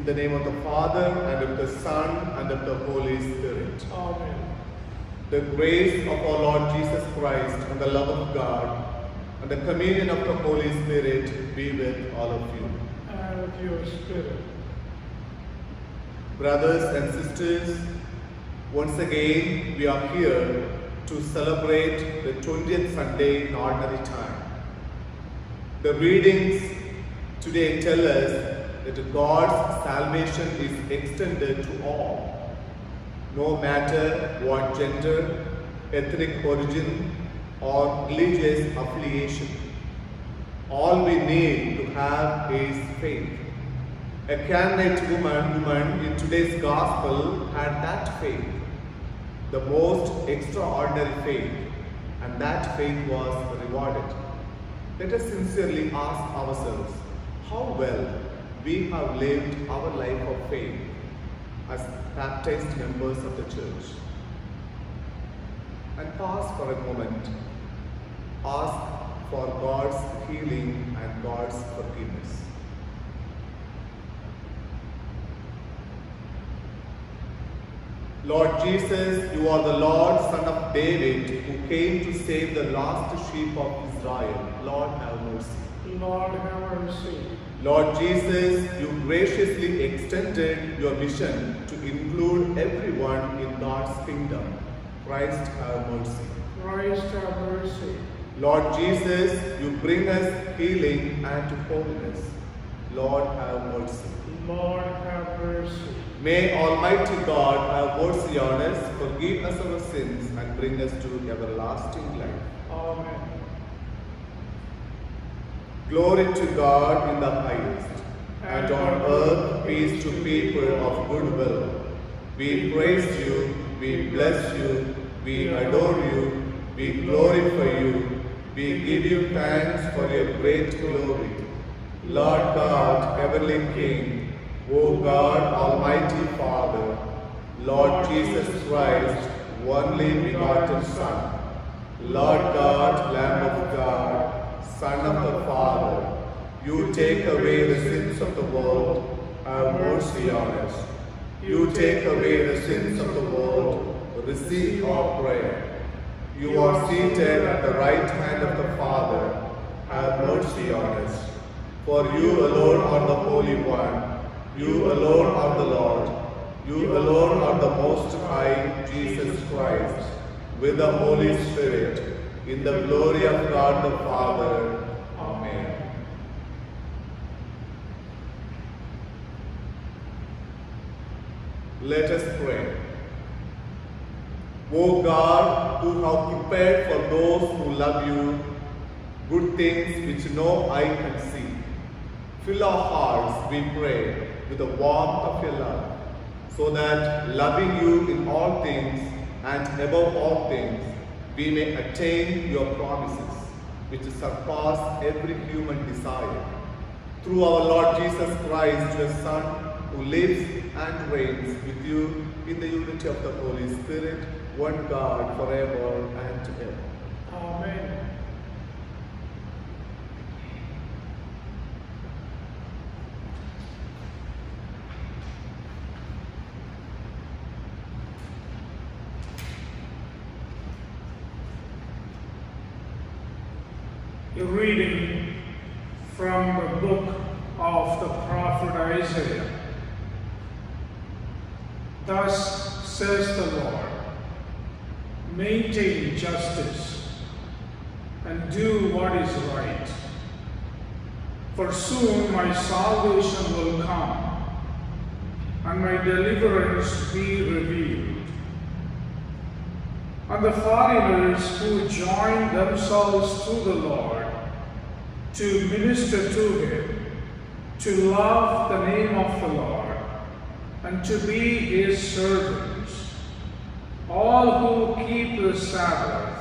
In the name of the Father, and of the Son, and of the Holy Spirit. Amen. The grace of our Lord Jesus Christ, and the love of God, and the communion of the Holy Spirit be with all of you. And with your spirit. Brothers and sisters, once again we are here to celebrate the 20th Sunday in Ordinary Time. The readings today tell us that God's salvation is extended to all, no matter what gender, ethnic origin, or religious affiliation. All we need to have is faith. A Canaanite woman in today's gospel had that faith, the most extraordinary faith, and that faith was rewarded. Let us sincerely ask ourselves how well we have lived our life of faith as baptized members of the church. And pause for a moment. Ask for God's healing and God's forgiveness. Lord Jesus, you are the Lord, Son of David, who came to save the lost sheep of Israel. Lord, have mercy. Lord, have mercy. Lord Jesus, you graciously extended your mission to include everyone in God's kingdom. Christ, have mercy. Christ, have mercy. Lord Jesus, you bring us healing and holiness. Lord, have mercy. Lord, have mercy. May Almighty God have mercy on us, forgive us our sins, and bring us to everlasting life. Amen. Glory to God in the highest, and on earth peace to people of good will. We praise you, we bless you, we adore you, we glorify you, we give you thanks for your great glory. Lord God, heavenly King, O God, Almighty Father, Lord Jesus Christ, only begotten Son, Lord God, Lamb of God, Son of the Father, you take away the sins of the world, have mercy on us. You take away the sins of the world, receive our prayer. You are seated at the right hand of the Father, have mercy on us. For you alone are the Holy One, you alone are the Lord, you alone are the Most High, Jesus Christ, with the Holy Spirit, in the glory of God the Father. Amen. Let us pray. O God, who have prepared for those who love you good things which no eye can see, fill our hearts, we pray, with the warmth of your love, so that, loving you in all things and above all things, we may attain your promises, which surpass every human desire. Through our Lord Jesus Christ, your Son, who lives and reigns with you in the unity of the Holy Spirit, one God, forever and ever. Amen. A reading from the book of the prophet Isaiah. Thus says the Lord, maintain justice and do what is right, for soon my salvation will come and my deliverance be revealed. And the foreigners who join themselves to the Lord to minister to him, to love the name of the Lord, and to be his servants, all who keep the Sabbath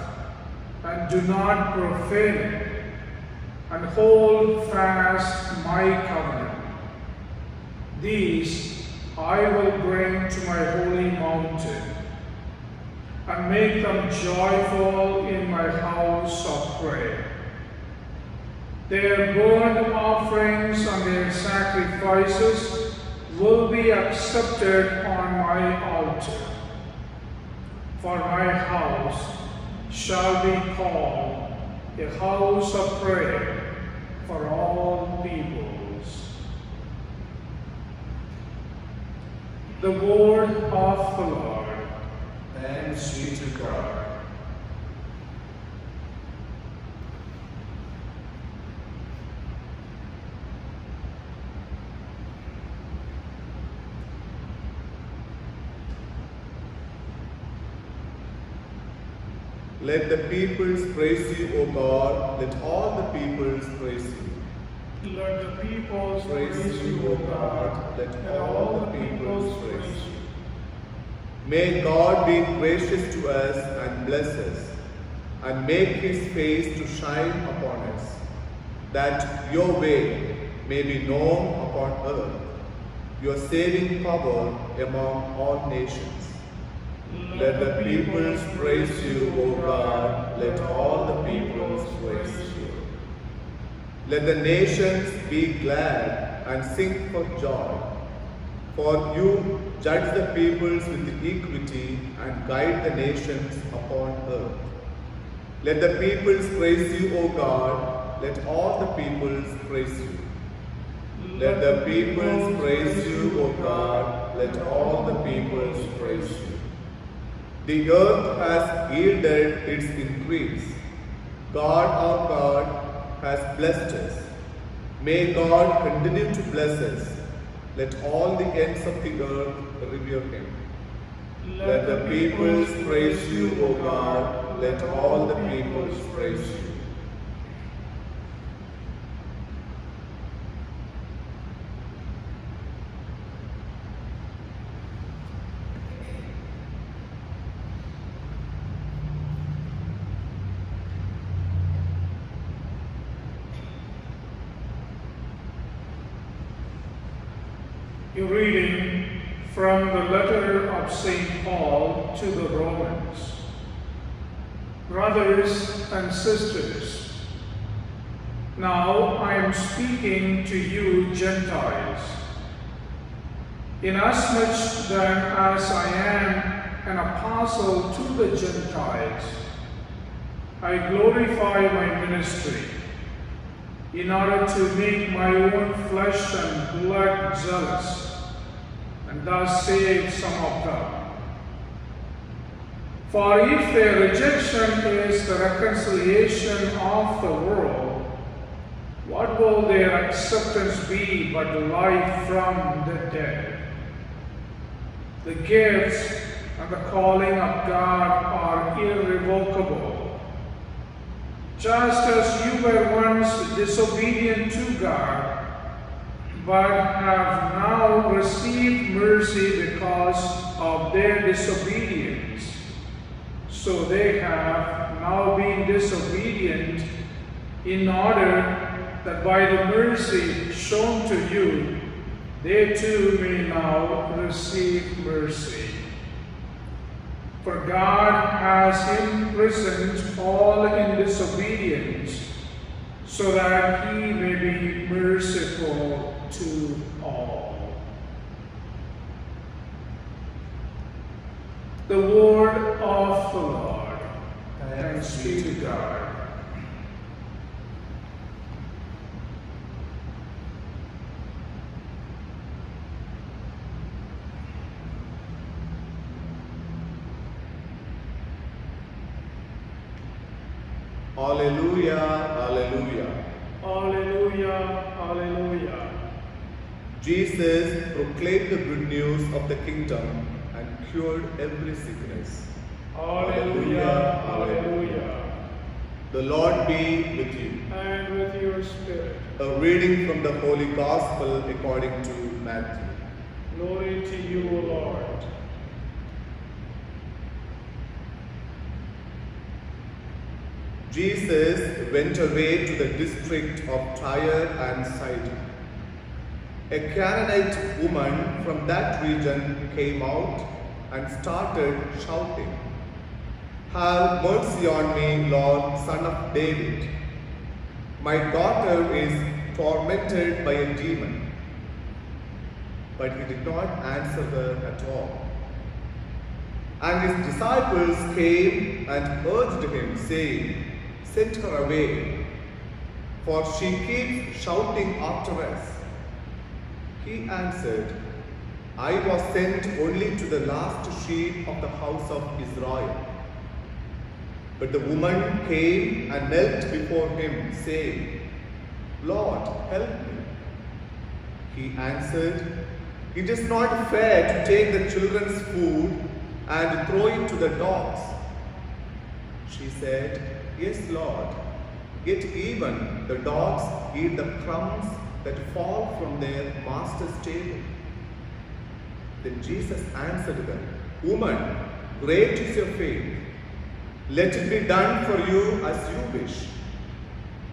and do not profane it, and hold fast my covenant. These I will bring to my holy mountain, and make them joyful in my house of prayer. Their burnt offerings and their sacrifices will be accepted on my altar. For my house shall be called a house of prayer for all peoples. The word of the Lord. Thanks be to God. Let the peoples praise you, O God. Let all the peoples praise you. Let the peoples Praise you, O God. Let all the peoples praise you. May God be gracious to us and bless us, and make his face to shine upon us, that your way may be known upon earth, your saving power among all nations. Let the peoples praise you, O God. Let all the peoples praise you. Let the nations be glad and sing for joy. For you judge the peoples with equity and guide the nations upon earth. Let the peoples praise you, O God. Let all the peoples praise you. Let the peoples praise you, O God. Let all the peoples praise you. The earth has yielded its increase. God our God has blessed us. May God continue to bless us. Let all the ends of the earth revere him. Let the peoples praise you, O God. Let all the peoples praise you. A reading from the letter of St. Paul to the Romans. Brothers and sisters, now I am speaking to you Gentiles. Inasmuch then as I am an apostle to the Gentiles, I glorify my ministry, in order to make my own flesh and blood jealous, and thus save some of them. For if their rejection is the reconciliation of the world, what will their acceptance be but life from the dead? The gifts and the calling of God are irrevocable. Just as you were once disobedient to God, but have now received mercy because of their disobedience, so they have now been disobedient, in order that by the mercy shown to you, they too may now receive mercy. For God has imprisoned all in disobedience, so that he may be merciful to all. The word of the Lord. Thanks be to God. Alleluia, alleluia. Alleluia, alleluia. Jesus proclaimed the good news of the kingdom and cured every sickness. Alleluia, alleluia. The Lord be with you. And with your spirit. A reading from the Holy Gospel according to Matthew. Glory to you, O Lord. Jesus went away to the district of Tyre and Sidon. A Canaanite woman from that region came out and started shouting, "Have mercy on me, Lord, Son of David. My daughter is tormented by a demon." but he did not answer her at all. And his disciples came and urged him, saying, "Send her away, for she keeps shouting after us." He answered, "I was sent only to the last sheep of the house of Israel." But the woman came and knelt before him, saying, "Lord, help me." He answered, "It is not fair to take the children's food and throw it to the dogs." She said, "Yes, Lord, yet even the dogs eat the crumbs that fall from their master's table." Then Jesus answered them, "Woman, great is your faith. Let it be done for you as you wish."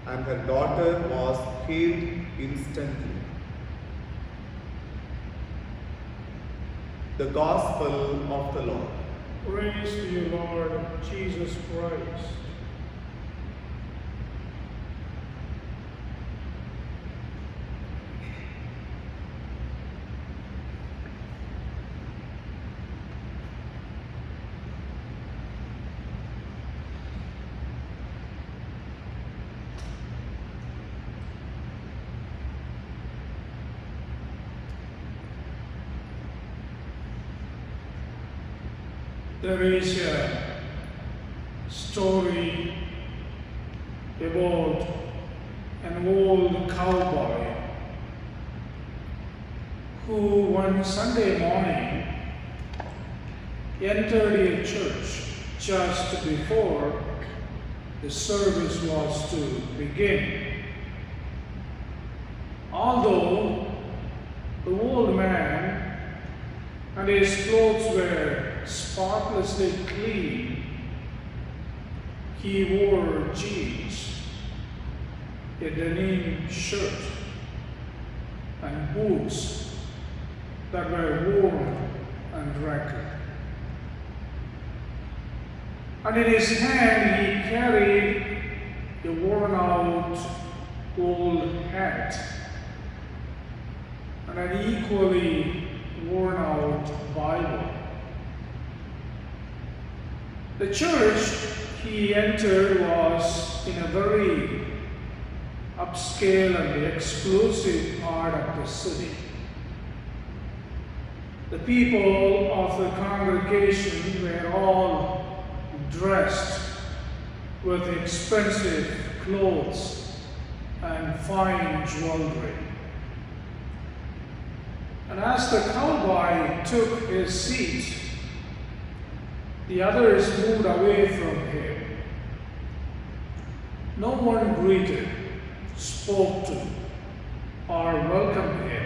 And her daughter was healed instantly. The Gospel of the Lord. Praise to you, Lord Jesus Christ. There is a story about an old cowboy who one Sunday morning entered a church just before the service was to begin. Although the old man and his clothes were spotlessly clean, he wore jeans, a denim shirt, and boots that were worn and ragged. And in his hand he carried a worn-out old hat and an equally worn-out Bible. The church he entered was in a very upscale and exclusive part of the city. The people of the congregation were all dressed with expensive clothes and fine jewelry. And as the cowboy took his seat, the others moved away from him. No one greeted, spoke to, or welcomed him.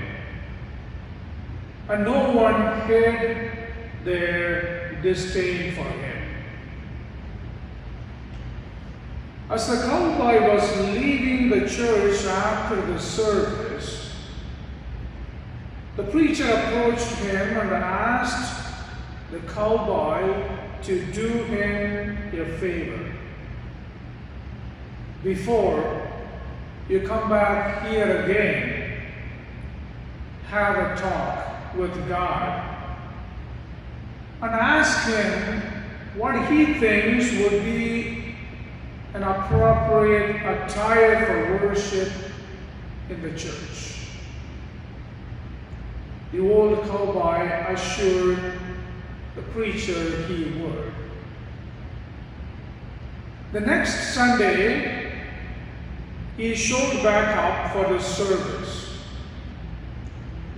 And no one hid their disdain for him. As the cowboy was leaving the church after the service, the preacher approached him and asked the cowboy to do him a favor. Before you come back here again, have a talk with God and ask him what he thinks would be an appropriate attire for worship in the church. The old cowboy assured the preacher he would. The next Sunday, he showed back up for the service,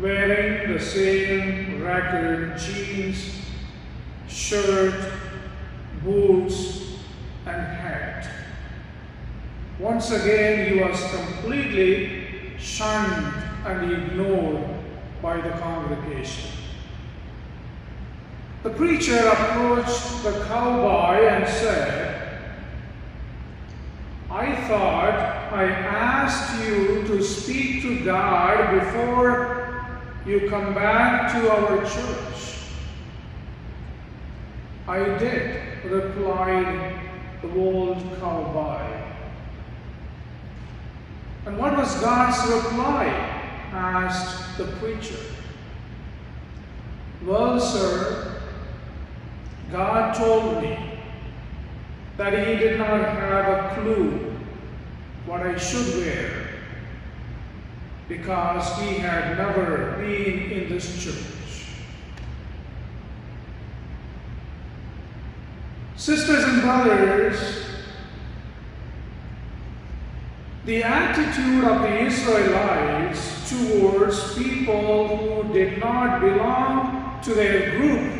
wearing the same ragged jeans, shirt, boots, and hat. Once again, he was completely shunned and ignored by the congregation. The preacher approached the cowboy and said, "I thought I asked you to speak to God before you come back to our church." "I did," replied the old cowboy. "And what was God's reply?" asked the preacher. Well, sir, God told me that He did not have a clue what I should wear because He had never been in this church. Sisters and brothers, the attitude of the Israelites towards people who did not belong to their group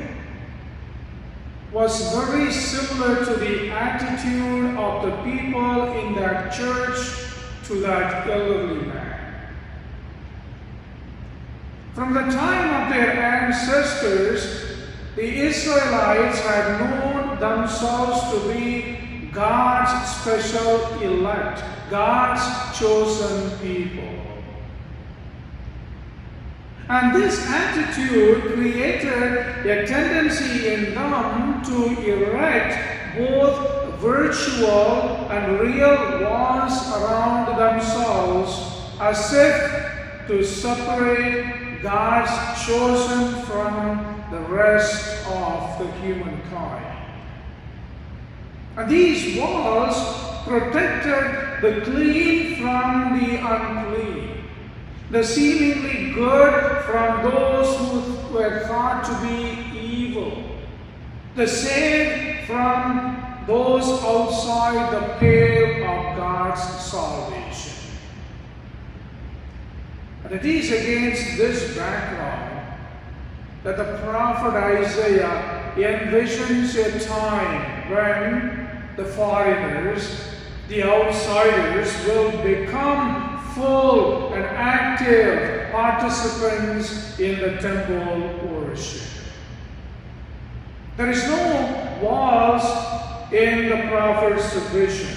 was very similar to the attitude of the people in that church to that elderly man. From the time of their ancestors, the Israelites had known themselves to be God's special elect, God's chosen people. And this attitude created a tendency in them to erect both virtual and real walls around themselves as if to separate God's chosen from the rest of the humankind. And these walls protected the clean from the unclean, the seemingly good from those who were thought to be evil, the saved from those outside the pale of God's salvation. And it is against this background that the prophet Isaiah envisions a time when the foreigners, the outsiders, will become full and active participants in the temple worship. There is no walls in the prophet's vision.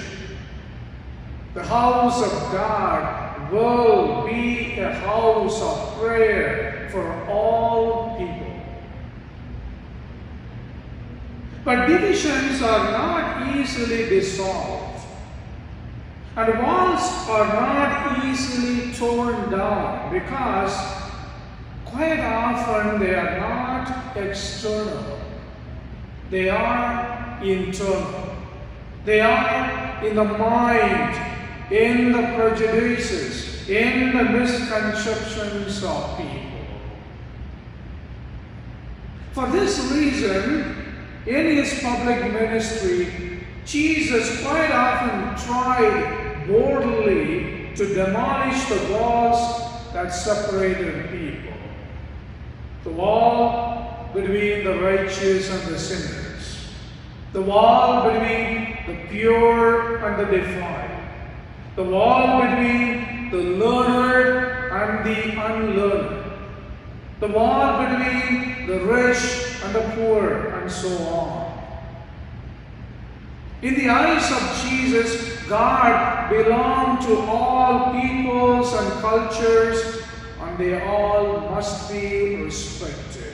The house of God will be a house of prayer for all people. But divisions are not easily dissolved, and walls are not easily torn down because quite often they are not external. They are internal. They are in the mind, in the prejudices, in the misconceptions of people. For this reason, in His public ministry, Jesus quite often tried boldly to demolish the walls that separated people. The wall between the righteous and the sinners. The wall between the pure and the defiled. The wall between the learned and the unlearned. The wall between the rich and the poor, and so on. In the eyes of Jesus, God belonged to all peoples and cultures, and they all must be respected.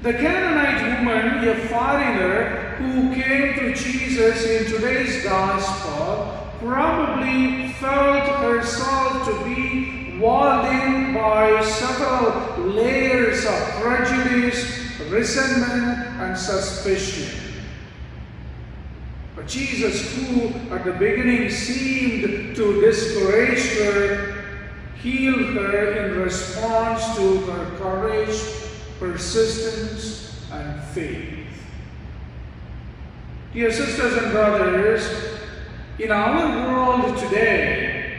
The Canaanite woman, a foreigner who came to Jesus in today's gospel, probably felt herself to be walled in by several layers of prejudice, resentment, and suspicion. But Jesus, who at the beginning seemed to discourage her, healed her in response to her courage, persistence, and faith. Dear sisters and brothers, in our world today,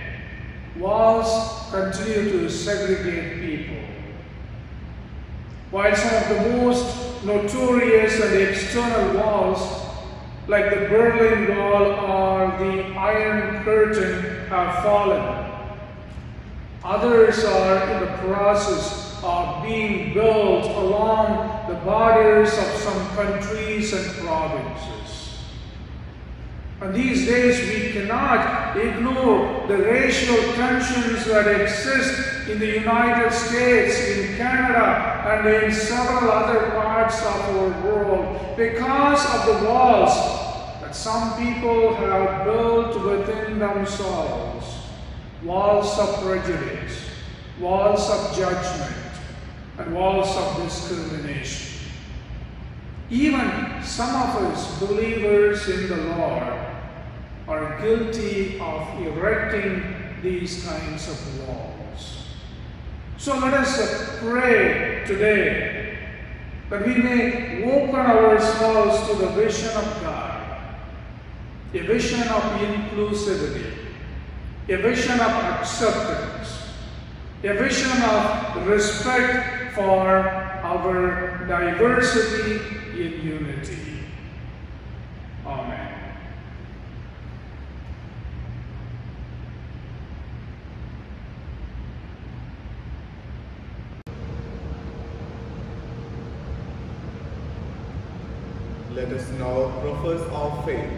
walls continue to segregate people. While some of the most notorious and external walls, like the Berlin Wall or the Iron Curtain, have fallen, others are in the process of being built along the borders of some countries and provinces. And these days we cannot ignore the racial tensions that exist in the United States, in Canada, and in several other parts of our world because of the walls that some people have built within themselves. Walls of prejudice, walls of judgment, and walls of discrimination. Even some of us, believers in the Lord, are guilty of erecting these kinds of walls. So let us pray today that we may open ourselves to the vision of God, a vision of inclusivity, a vision of acceptance, a vision of respect for our diversity in unity. Amen. Let us now profess our faith.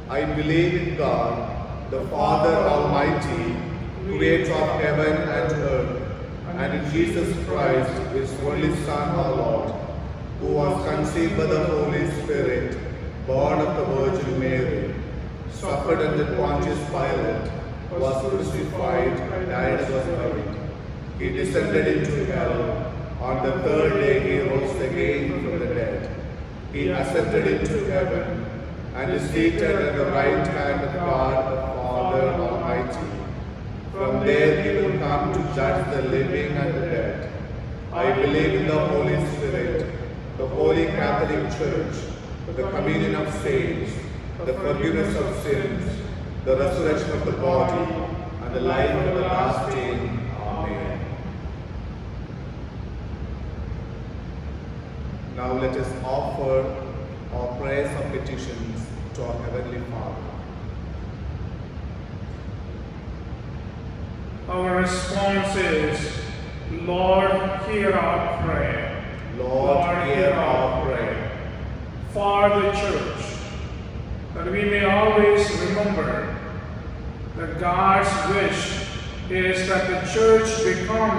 I believe in God, the Father Almighty, creator of heaven and earth, and in Jesus Christ, his only Son, our Lord, who was conceived by the Holy Spirit, born of the Virgin Mary, suffered under Pontius Pilate, was crucified, died, and was buried. He descended into hell. On the third day he rose again from the dead. He ascended into heaven and is seated at the right hand of God the Father Almighty. From there he will come to judge the living and the dead. I believe in the Holy Spirit, the Holy Catholic Church, the communion of saints, the forgiveness of sins, the resurrection of the body, and the life everlasting. Amen. Now let us offer our prayers of petitions to our Heavenly Father. Our response is, Lord, hear our prayer. Lord, hear our prayer. For the Church, that we may always remember that God's wish is that the Church become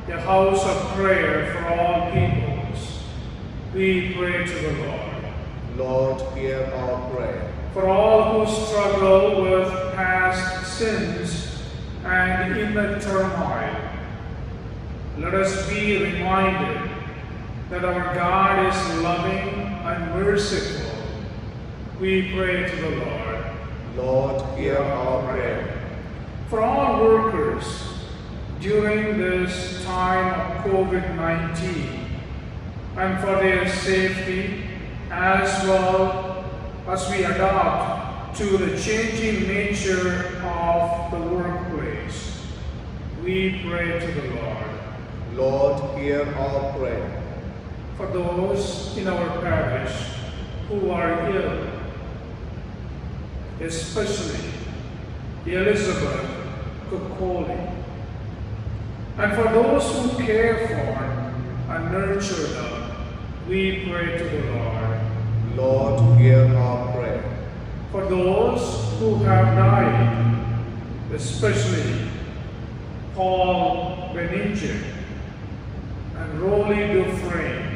a house of prayer for all peoples. We pray to the Lord. Lord, hear our prayer. For all who struggle with past sins and inner turmoil, let us be reminded that our God is loving and merciful. We pray to the Lord. Lord, hear our prayer. For all workers during this time of COVID-19 and for their safety, as well as we adapt to the changing nature of the workplace, we pray to the Lord. Lord, hear our prayer. For those in our parish who are ill, especially Elizabeth Kukoli, and for those who care for and nurture them, we pray to the Lord. Lord, hear our prayer. For those who have died, especially Paul Beninger and Rolly Dufresne,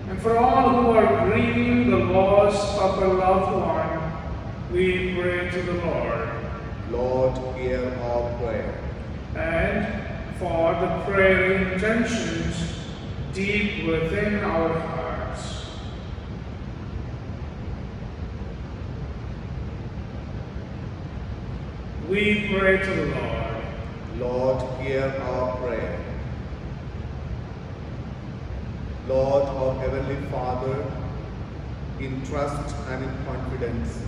and for all who are grieving the loss of a loved one, we pray to the Lord. Lord, hear our prayer. And for the prayer intentions deep within our hearts. We pray to the Lord. Lord, hear our prayer. Lord, our Heavenly Father, in trust and in confidence,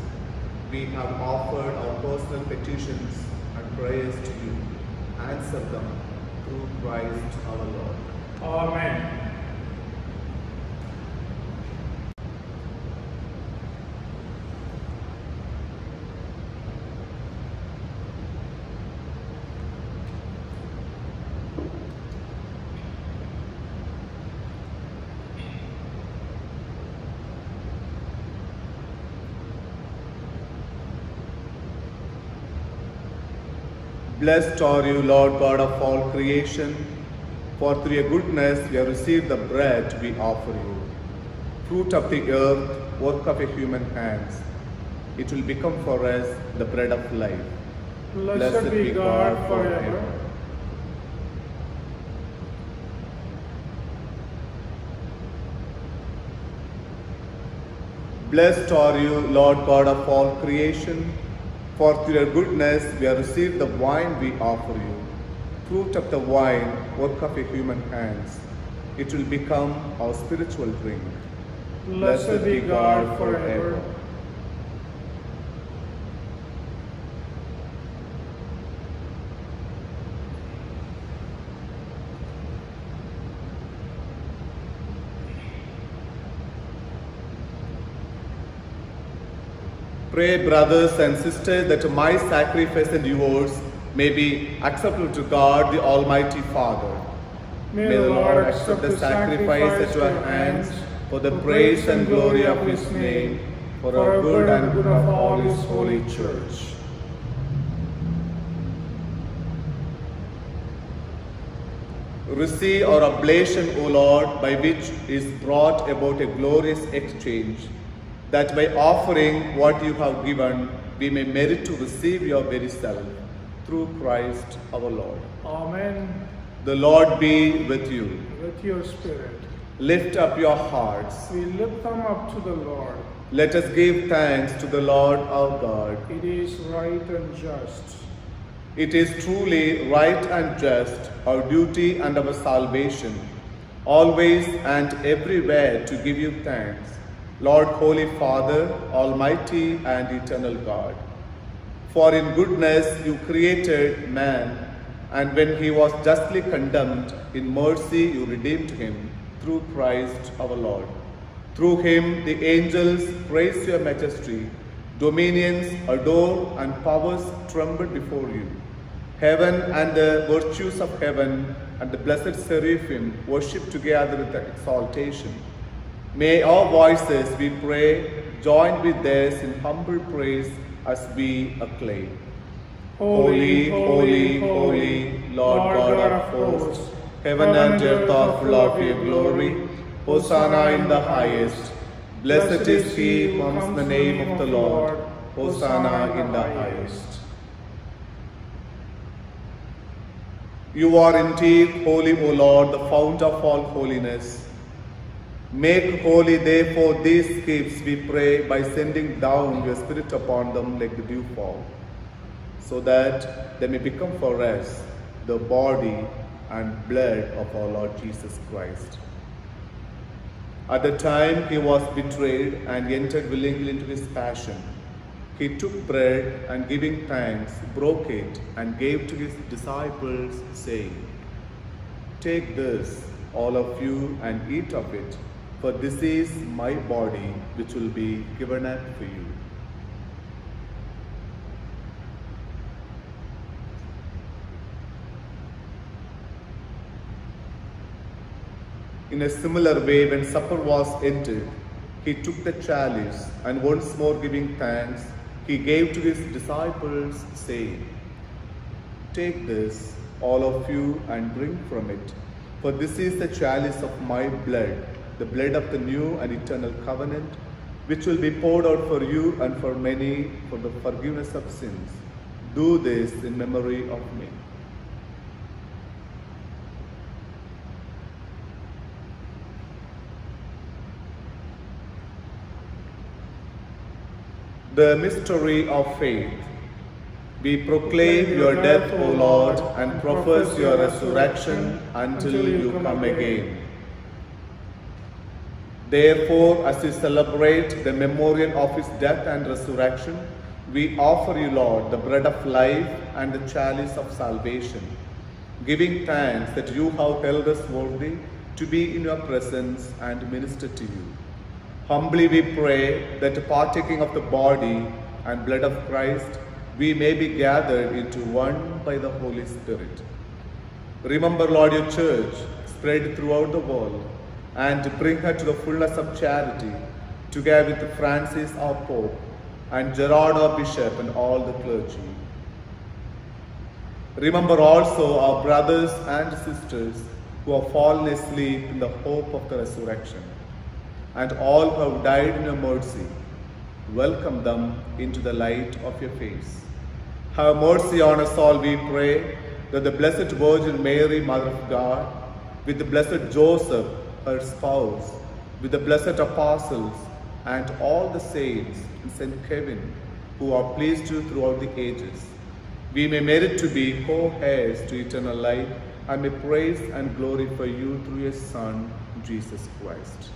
we have offered our personal petitions and prayers to you. Answer them through Christ our Lord. Amen. Blessed are you, Lord God of all creation, for through your goodness we have received the bread we offer you. Fruit of the earth, work of your human hands, it will become for us the bread of life. Blessed be God forever. Blessed are you, Lord God of all creation, for through your goodness we have received the wine we offer you. Fruit of the vine, work of your human hands, it will become our spiritual drink. Blessed be God forever. Pray, brothers and sisters, that my sacrifice and yours may be acceptable to God, the Almighty Father. May the Lord accept the sacrifice at your hands for the praise and glory of his name, for our good and good of all his holy church. Receive our oblation, O Lord, by which is brought about a glorious exchange, that by offering what you have given, we may merit to receive your very self, through Christ our Lord. Amen. The Lord be with you. With your spirit. Lift up your hearts. We lift them up to the Lord. Let us give thanks to the Lord our God. It is right and just. It is truly right and just, our duty and our salvation, always and everywhere to give you thanks, Lord, Holy Father, Almighty and Eternal God. For in goodness you created man, and when he was justly condemned, in mercy you redeemed him through Christ our Lord. Through him the angels praise your majesty, dominions adore and powers tremble before you. Heaven and the virtues of heaven and the blessed seraphim worship together with exaltation. May our voices, we pray, join with theirs in humble praise as we acclaim. Holy, holy, holy, Lord God of hosts, heaven and earth are full of your glory. Hosanna in the highest. Blessed is he who comes in the name of the Lord. Hosanna in the highest. You are indeed holy, O Lord, the fount of all holiness. Make holy, therefore, these gifts, we pray, by sending down your Spirit upon them like the dewfall, so that they may become for us the body and blood of our Lord Jesus Christ. At the time he was betrayed and entered willingly into his passion, he took bread and giving thanks, broke it and gave to his disciples, saying, "Take this, all of you, and eat of it, for this is my body which will be given up for you." In a similar way, when supper was ended, he took the chalice and once more giving thanks, he gave to his disciples, saying, "Take this, all of you, and drink from it, for this is the chalice of my blood, the blood of the new and eternal covenant, which will be poured out for you and for many for the forgiveness of sins. Do this in memory of me." The mystery of faith. We proclaim your death, O Lord, and profess your resurrection until you come again. Therefore, as we celebrate the memorial of his death and resurrection, we offer you, Lord, the bread of life and the chalice of salvation, giving thanks that you have held us worthy to be in your presence and minister to you. Humbly we pray that partaking of the body and blood of Christ, we may be gathered into one by the Holy Spirit. Remember, Lord, your church spread throughout the world, and bring her to the fullness of charity, together with Francis our Pope, and Gerard our Bishop, and all the clergy. Remember also our brothers and sisters who have fallen asleep in the hope of the resurrection, and all who have died in your mercy. Welcome them into the light of your face. Have mercy on us all, we pray, that the Blessed Virgin Mary, Mother of God, with the Blessed Joseph, her spouse, with the blessed apostles, and all the saints in St. Kevin who are pleased you throughout the ages, we may merit to be co-heirs to eternal life and may praise and glorify you through your Son, Jesus Christ.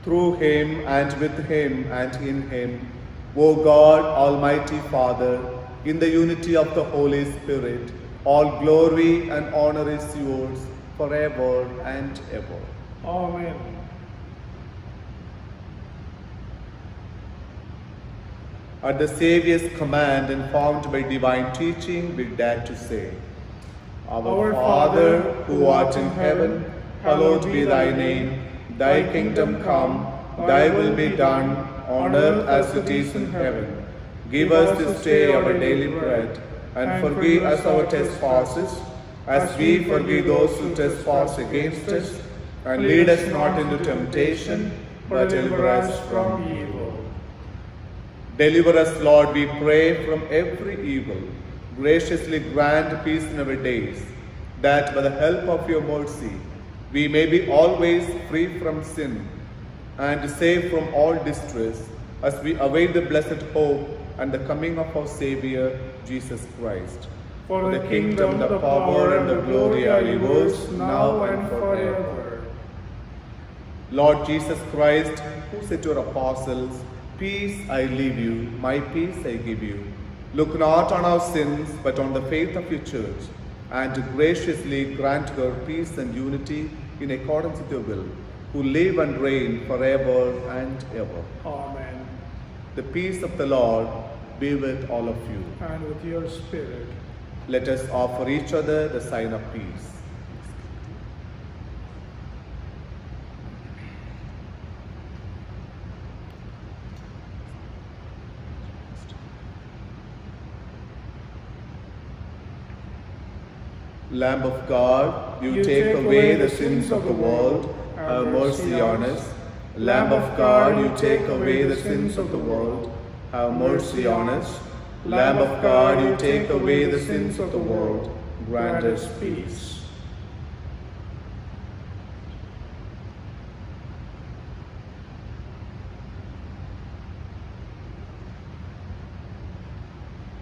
Through him and with him and in him, O God, Almighty Father, in the unity of the Holy Spirit, all glory and honor is yours forever and ever. Amen. At the Saviour's command, informed by divine teaching, we dare to say, Our Father, who art in heaven, hallowed be thy name. Thy kingdom come, thy will be done, on earth as it is in heaven. Give us this day our daily bread, and forgive us our trespasses, as we forgive those who trespass against us. And lead us not into temptation, but deliver us from evil. Deliver us, Lord, we pray, from every evil. Graciously grant peace in our days, that by the help of your mercy, we may be always free from sin and safe from all distress, as we await the blessed hope and the coming of our Saviour, Jesus Christ. For the kingdom, the power, and the glory are yours, now and forever. Lord Jesus Christ, who said to your apostles, Peace I leave you, my peace I give you. Look not on our sins, but on the faith of your church, and graciously grant her peace and unity in accordance with your will, who live and reign forever and ever. Amen. The peace of the Lord be with all of you. And with your spirit. Let us offer each other the sign of peace. Lamb of God, you take away the sins of the world, have mercy on us. Lamb of God, you take away the sins of the world, have mercy on us. Lamb of God, you take away the sins of the world, grant us peace.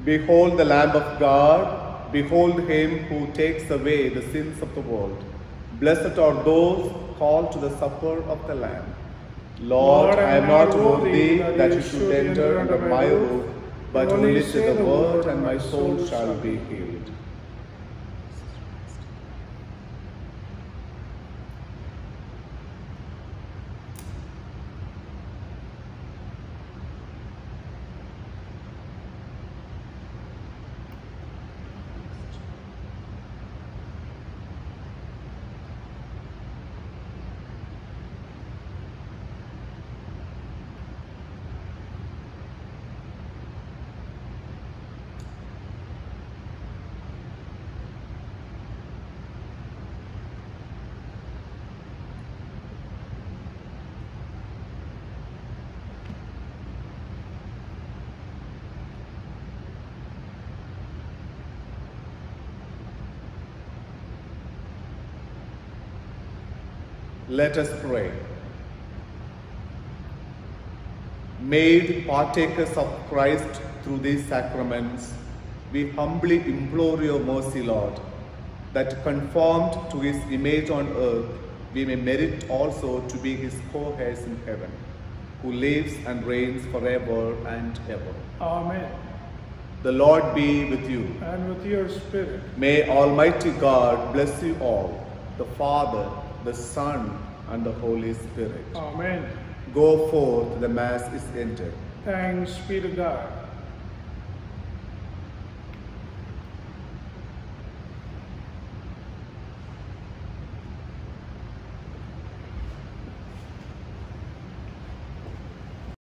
Behold the Lamb of God. Behold him who takes away the sins of the world. Blessed are those called to the supper of the Lamb. Lord, I am not worthy that you should enter under my roof, but only say the word, and my soul shall be healed. Let us pray. Made partakers of Christ through these sacraments, we humbly implore your mercy, Lord, that conformed to his image on earth, we may merit also to be his co-heirs in heaven, who lives and reigns forever and ever. Amen. The Lord be with you. And with your spirit. May Almighty God bless you all, the Father, the Son, and the Holy Spirit. Amen. Go forth, the Mass is ended. Thanks be to God.